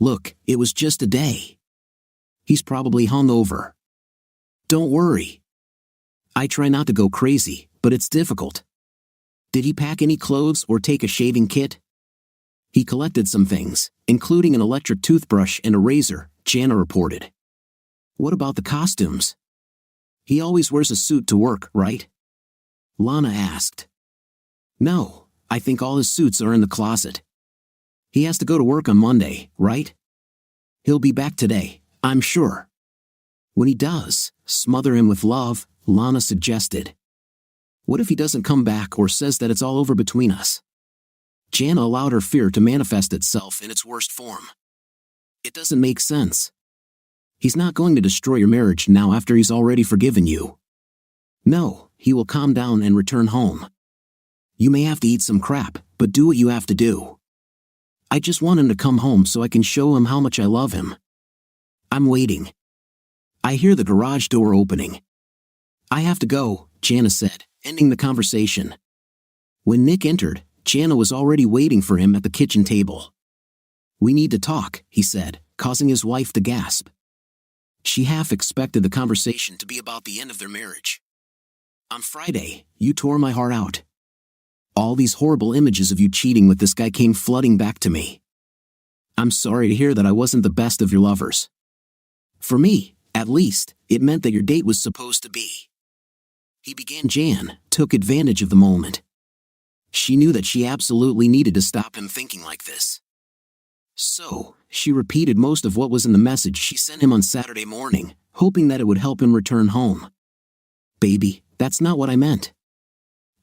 Look, it was just a day. He's probably hungover. Don't worry. I try not to go crazy, but it's difficult. Did he pack any clothes or take a shaving kit?" "He collected some things, including an electric toothbrush and a razor," Jana reported. "What about the costumes? He always wears a suit to work, right?" Lana asked. "No, I think all his suits are in the closet. He has to go to work on Monday, right? He'll be back today, I'm sure. When he does, smother him with love," Lana suggested. "What if he doesn't come back or says that it's all over between us?" Jana allowed her fear to manifest itself in its worst form. "It doesn't make sense. He's not going to destroy your marriage now after he's already forgiven you. No, he will calm down and return home. You may have to eat some crap, but do what you have to do. I just want him to come home so I can show him how much I love him. I'm waiting. I hear the garage door opening. I have to go, Jana said, ending the conversation. When Nick entered, Jana was already waiting for him at the kitchen table. We need to talk, he said, causing his wife to gasp. She half expected the conversation to be about the end of their marriage. On Friday, you tore my heart out. All these horrible images of you cheating with this guy came flooding back to me. I'm sorry to hear that I wasn't the best of your lovers. For me, at least, it meant that your date was supposed to be. He began. Jan took advantage of the moment. She knew that she absolutely needed to stop him thinking like this. So, she repeated most of what was in the message she sent him on Saturday morning, hoping that it would help him return home. Baby, that's not what I meant.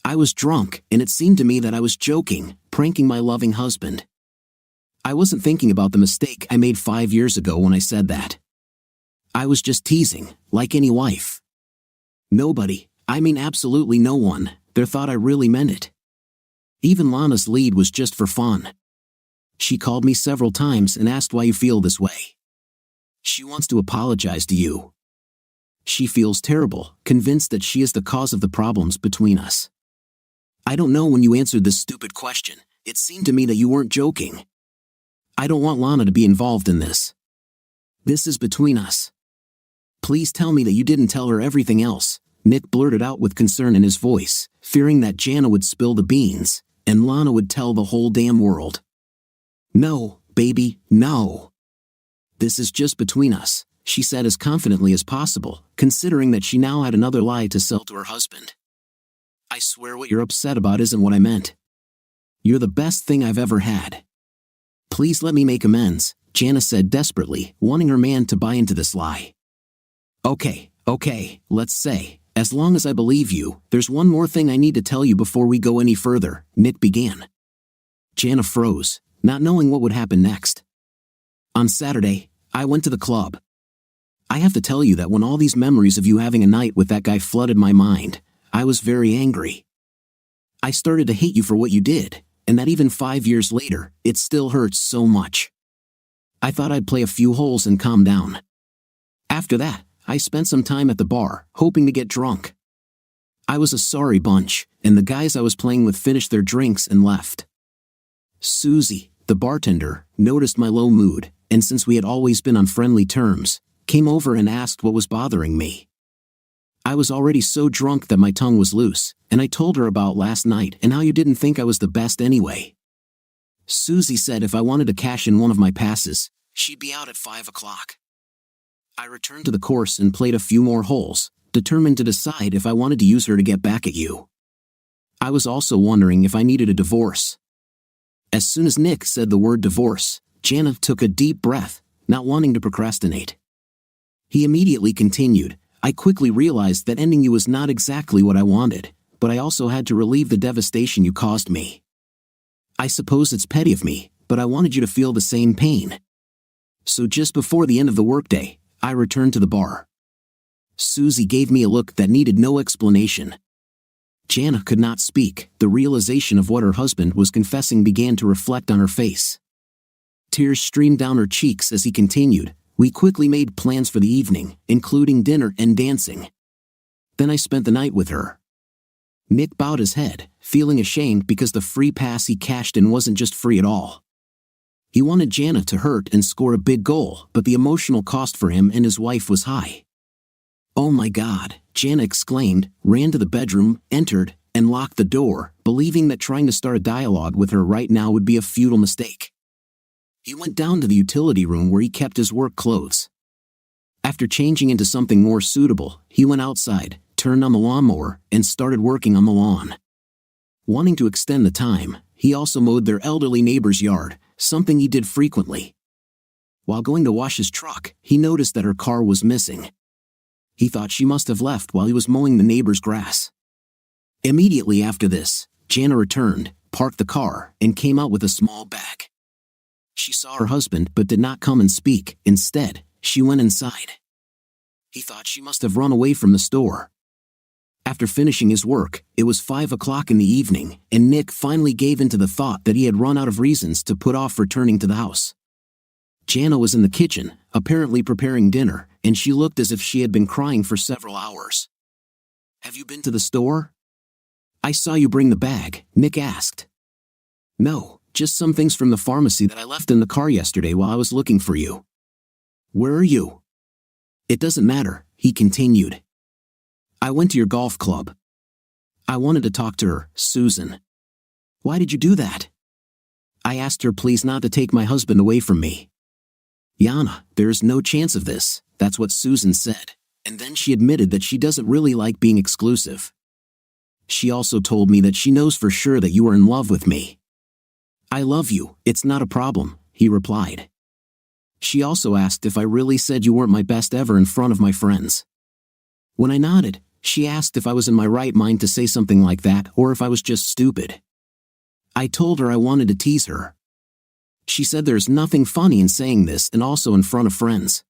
I was drunk, and it seemed to me that I was joking, pranking my loving husband. I wasn't thinking about the mistake I made 5 years ago when I said that. I was just teasing, like any wife. Nobody, I mean absolutely no one, there thought I really meant it. Even Lana's lead was just for fun. She called me several times and asked why you feel this way. She wants to apologize to you. She feels terrible, convinced that she is the cause of the problems between us. I don't know when you answered this stupid question, it seemed to me that you weren't joking. I don't want Lana to be involved in this. This is between us. Please tell me that you didn't tell her everything else, Nick blurted out with concern in his voice, fearing that Jana would spill the beans, and Lana would tell the whole damn world. No, baby, no. This is just between us, she said as confidently as possible, considering that she now had another lie to sell to her husband. I swear what you're upset about isn't what I meant. You're the best thing I've ever had. Please let me make amends, Jana said desperately, wanting her man to buy into this lie. Okay, let's say, as long as I believe you, there's one more thing I need to tell you before we go any further, Nick began. Jana froze, not knowing what would happen next. On Saturday, I went to the club. I have to tell you that when all these memories of you having a night with that guy flooded my mind, I was very angry. I started to hate you for what you did, and that even 5 years later, it still hurts so much. I thought I'd play a few holes and calm down. After that, I spent some time at the bar, hoping to get drunk. I was a sorry bunch, and the guys I was playing with finished their drinks and left. Susie, the bartender, noticed my low mood, and since we had always been on friendly terms, came over and asked what was bothering me. I was already so drunk that my tongue was loose, and I told her about last night and how you didn't think I was the best anyway. Susie said if I wanted to cash in one of my passes, she'd be out at 5 o'clock. I returned to the course and played a few more holes, determined to decide if I wanted to use her to get back at you. I was also wondering if I needed a divorce. As soon as Nick said the word divorce, Jana took a deep breath, not wanting to procrastinate. He immediately continued, I quickly realized that ending you was not exactly what I wanted, but I also had to relieve the devastation you caused me. I suppose it's petty of me, but I wanted you to feel the same pain. So just before the end of the workday, I returned to the bar. Susie gave me a look that needed no explanation. Jana could not speak, the realization of what her husband was confessing began to reflect on her face. Tears streamed down her cheeks as he continued, we quickly made plans for the evening, including dinner and dancing. Then I spent the night with her. Nick bowed his head, feeling ashamed because the free pass he cashed in wasn't just free at all. He wanted Jana to hurt and score a big goal, but the emotional cost for him and his wife was high. Oh my God, Jana exclaimed, ran to the bedroom, entered, and locked the door, believing that trying to start a dialogue with her right now would be a futile mistake. He went down to the utility room where he kept his work clothes. After changing into something more suitable, he went outside, turned on the lawnmower, and started working on the lawn. Wanting to extend the time, he also mowed their elderly neighbor's yard, something he did frequently. While going to wash his truck, he noticed that her car was missing. He thought she must have left while he was mowing the neighbor's grass. Immediately after this, Jana returned, parked the car, and came out with a small bag. She saw her husband but did not come and speak. Instead, she went inside. He thought she must have run away from the store. After finishing his work, it was 5 o'clock in the evening, and Nick finally gave in to the thought that he had run out of reasons to put off returning to the house. Jana was in the kitchen, apparently preparing dinner, and she looked as if she had been crying for several hours. "Have you been to the store?" "I saw you bring the bag," Nick asked. "No, just some things from the pharmacy that I left in the car yesterday while I was looking for you." "Where are you?" "It doesn't matter," he continued. "I went to your golf club." "I wanted to talk to her, Susan." "Why did you do that?" "I asked her please not to take my husband away from me." "Jana, there is no chance of this," that's what Susan said, and then she admitted that she doesn't really like being exclusive. "She also told me that she knows for sure that you are in love with me." "I love you, it's not a problem," he replied. She also asked if I really said you weren't my best ever in front of my friends. When I nodded, she asked if I was in my right mind to say something like that or if I was just stupid. I told her I wanted to tease her. She said there's nothing funny in saying this and also in front of friends.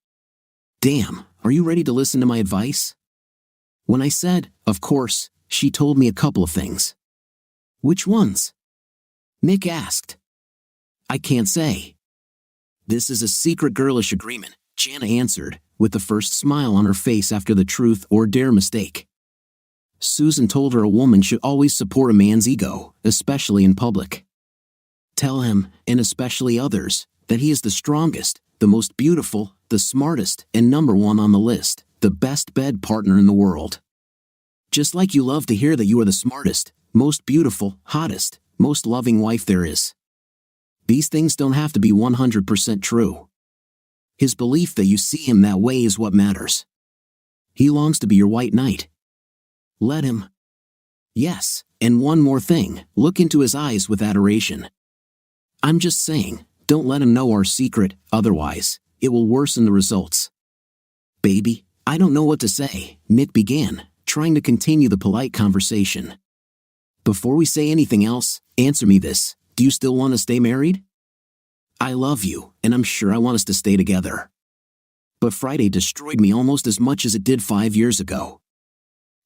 Damn, are you ready to listen to my advice? When I said, of course, she told me a couple of things. Which ones? Nick asked. I can't say. This is a secret girlish agreement, Jana answered, with the first smile on her face after the truth or dare mistake. Susan told her a woman should always support a man's ego, especially in public. Tell him, and especially others, that he is the strongest, the most beautiful, the smartest, and number one on the list, the best bed partner in the world. Just like you love to hear that you are the smartest, most beautiful, hottest, most loving wife there is. These things don't have to be 100% true. His belief that you see him that way is what matters. He longs to be your white knight. Let him. Yes, and one more thing, look into his eyes with adoration. I'm just saying, don't let him know our secret, otherwise, it will worsen the results. Baby, I don't know what to say, Nick began, trying to continue the polite conversation. Before we say anything else, answer me this, do you still want to stay married? I love you, and I'm sure I want us to stay together. But Friday destroyed me almost as much as it did 5 years ago.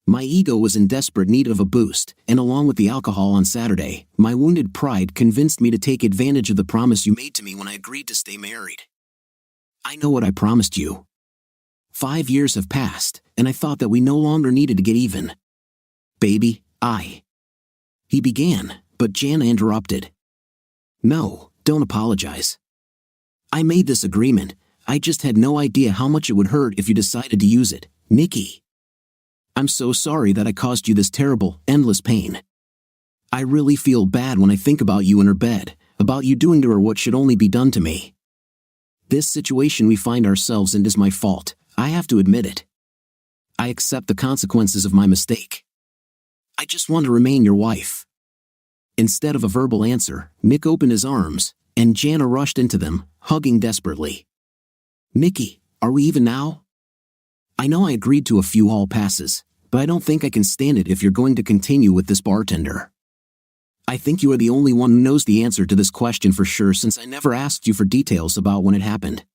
My ego was in desperate need of a boost, and along with the alcohol on Saturday, my wounded pride convinced me to take advantage of the promise you made to me when I agreed to stay married. I know what I promised you. 5 years have passed, and I thought that we no longer needed to get even. Baby, He began, but Jana interrupted. No, don't apologize. I made this agreement, I just had no idea how much it would hurt if you decided to use it, Nikki. I'm so sorry that I caused you this terrible, endless pain. I really feel bad when I think about you in her bed, about you doing to her what should only be done to me. This situation we find ourselves in is my fault, I have to admit it. I accept the consequences of my mistake. I just want to remain your wife. Instead of a verbal answer, Nick opened his arms, and Jana rushed into them, hugging desperately. Nikki, are we even now? I know I agreed to a few hall passes, but I don't think I can stand it if you're going to continue with this bartender. I think you are the only one who knows the answer to this question for sure since I never asked you for details about when it happened.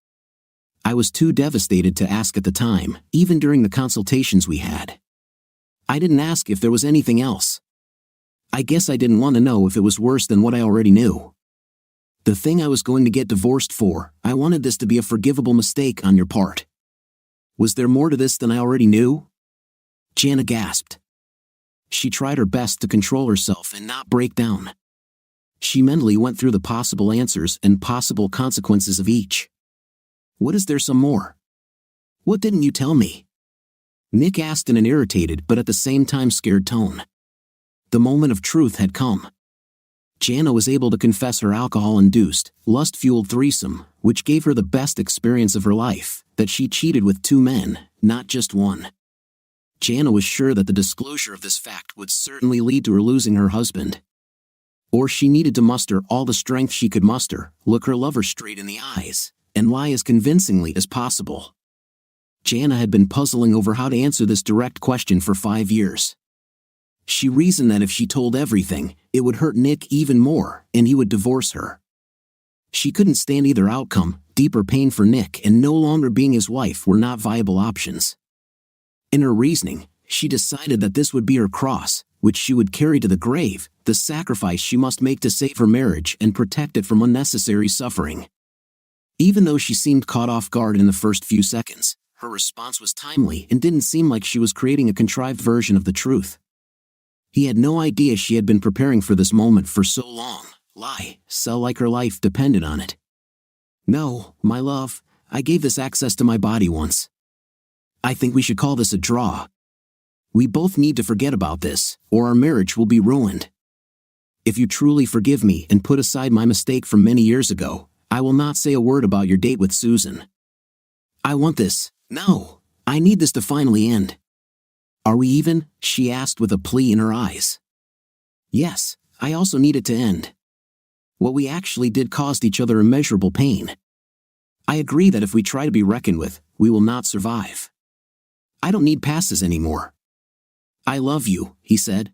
I was too devastated to ask at the time, even during the consultations we had. I didn't ask if there was anything else. I guess I didn't want to know if it was worse than what I already knew. The thing I was going to get divorced for, I wanted this to be a forgivable mistake on your part. Was there more to this than I already knew? Jana gasped. She tried her best to control herself and not break down. She mentally went through the possible answers and possible consequences of each. What is there some more? What didn't you tell me? Nick asked in an irritated but at the same time scared tone. The moment of truth had come. Jana was able to confess her alcohol-induced, lust-fueled threesome, which gave her the best experience of her life, that she cheated with 2 men, not just one. Jana was sure that the disclosure of this fact would certainly lead to her losing her husband. Or she needed to muster all the strength she could muster, look her lover straight in the eyes, and lie as convincingly as possible. Jana had been puzzling over how to answer this direct question for 5 years. She reasoned that if she told everything, it would hurt Nick even more, and he would divorce her. She couldn't stand either outcome, deeper pain for Nick and no longer being his wife were not viable options. In her reasoning, she decided that this would be her cross, which she would carry to the grave, the sacrifice she must make to save her marriage and protect it from unnecessary suffering. Even though she seemed caught off guard in the first few seconds, her response was timely and didn't seem like she was creating a contrived version of the truth. He had no idea she had been preparing for this moment for so long. Sell like her life depended on it. No, my love, I gave this access to my body once. I think we should call this a draw. We both need to forget about this, or our marriage will be ruined. If you truly forgive me and put aside my mistake from many years ago, I will not say a word about your date with Susan. I want this. No, I need this to finally end. Are we even? She asked with a plea in her eyes. Yes, I also need it to end. What we actually did caused each other immeasurable pain. I agree that if we try to be reckoned with, we will not survive. I don't need passes anymore. I love you, he said.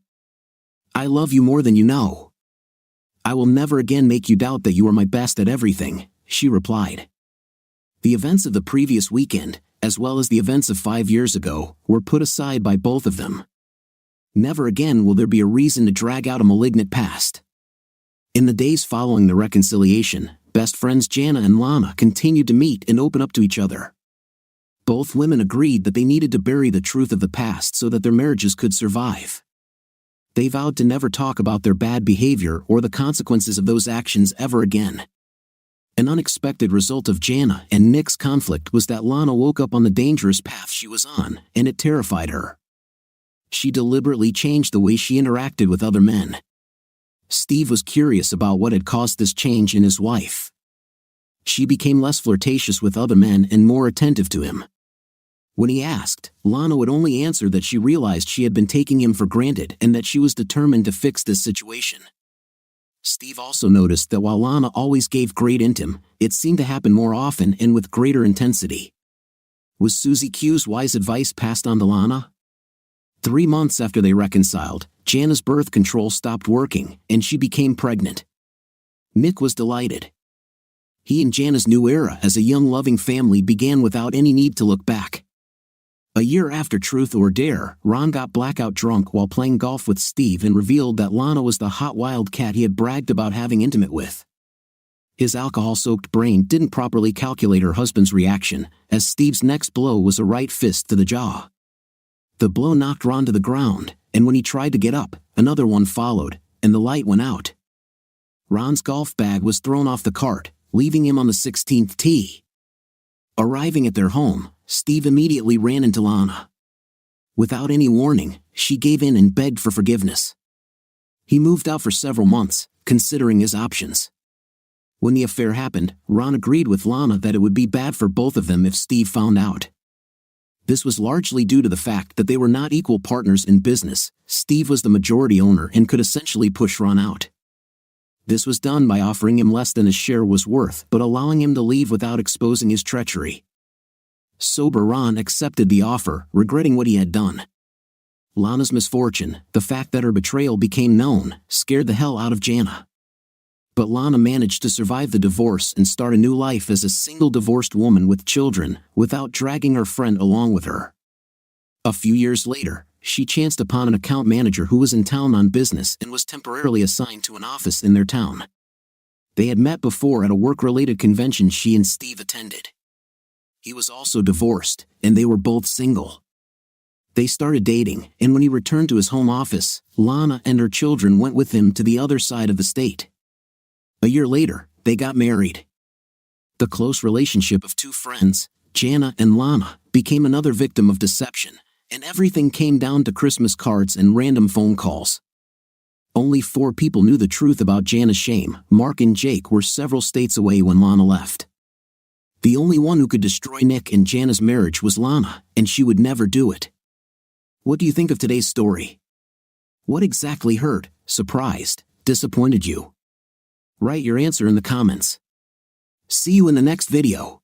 I love you more than you know. I will never again make you doubt that you are my best at everything, she replied. The events of the previous weekend, as well as the events of 5 years ago, were put aside by both of them. Never again will there be a reason to drag out a malignant past. In the days following the reconciliation, best friends Jana and Lana continued to meet and open up to each other. Both women agreed that they needed to bury the truth of the past so that their marriages could survive. They vowed to never talk about their bad behavior or the consequences of those actions ever again. An unexpected result of Jana and Nick's conflict was that Lana woke up on the dangerous path she was on, and it terrified her. She deliberately changed the way she interacted with other men. Steve was curious about what had caused this change in his wife. She became less flirtatious with other men and more attentive to him. When he asked, Lana would only answer that she realized she had been taking him for granted and that she was determined to fix this situation. Steve also noticed that while Lana always gave great intim, it seemed to happen more often and with greater intensity. Was Susie Q's wise advice passed on to Lana? 3 months after they reconciled, Jana's birth control stopped working, and she became pregnant. Nick was delighted. He and Jana's new era as a young loving family began without any need to look back. A year after Truth or Dare, Ron got blackout drunk while playing golf with Steve and revealed that Lana was the hot wildcat he had bragged about having intimate with. His alcohol-soaked brain didn't properly calculate her husband's reaction, as Steve's next blow was a right fist to the jaw. The blow knocked Ron to the ground, and when he tried to get up, another one followed, and the light went out. Ron's golf bag was thrown off the cart, leaving him on the 16th tee. Arriving at their home, Steve immediately ran into Lana. Without any warning, she gave in and begged for forgiveness. He moved out for several months, considering his options. When the affair happened, Ron agreed with Lana that it would be bad for both of them if Steve found out. This was largely due to the fact that they were not equal partners in business. Steve was the majority owner and could essentially push Ron out. This was done by offering him less than his share was worth but allowing him to leave without exposing his treachery. Sober Ron accepted the offer, regretting what he had done. Lana's misfortune, the fact that her betrayal became known, scared the hell out of Jana. But Lana managed to survive the divorce and start a new life as a single divorced woman with children, without dragging her friend along with her. A few years later, she chanced upon an account manager who was in town on business and was temporarily assigned to an office in their town. They had met before at a work-related convention she and Steve attended. He was also divorced, and they were both single. They started dating, and when he returned to his home office, Lana and her children went with him to the other side of the state. A year later, they got married. The close relationship of two friends, Jana and Lana, became another victim of deception, and everything came down to Christmas cards and random phone calls. Only 4 people knew the truth about Jana's shame. Mark and Jake were several states away when Lana left. The only one who could destroy Nick and Jana's marriage was Lana, and she would never do it. What do you think of today's story? What exactly hurt, surprised, disappointed you? Write your answer in the comments. See you in the next video.